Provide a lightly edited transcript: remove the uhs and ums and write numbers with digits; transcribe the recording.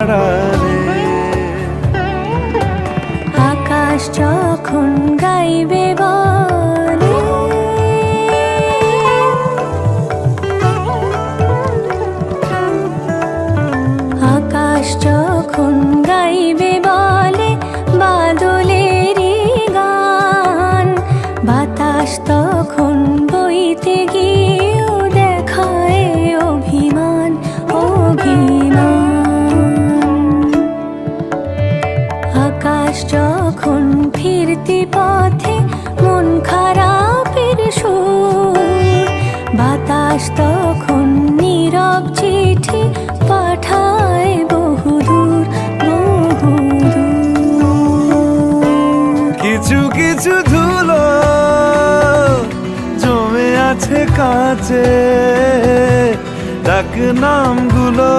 আড়ালে। আকাশ যখন গাইবে বলে, আকাশ যখন গাইবে বলে বাদলেরই গান, বাতাস তখন বইতে গিয়েও দেখায় অভিমান, অভিমান। আকাশ যখন ফিরতি পথে মন খারাপের সুর, বাতাস তখন নীরব চিঠি পাঠায় বহুদূর, বহুদূর। কিছু কিছু ধুলো জমে আছে কাছে, ডাক নামগুলো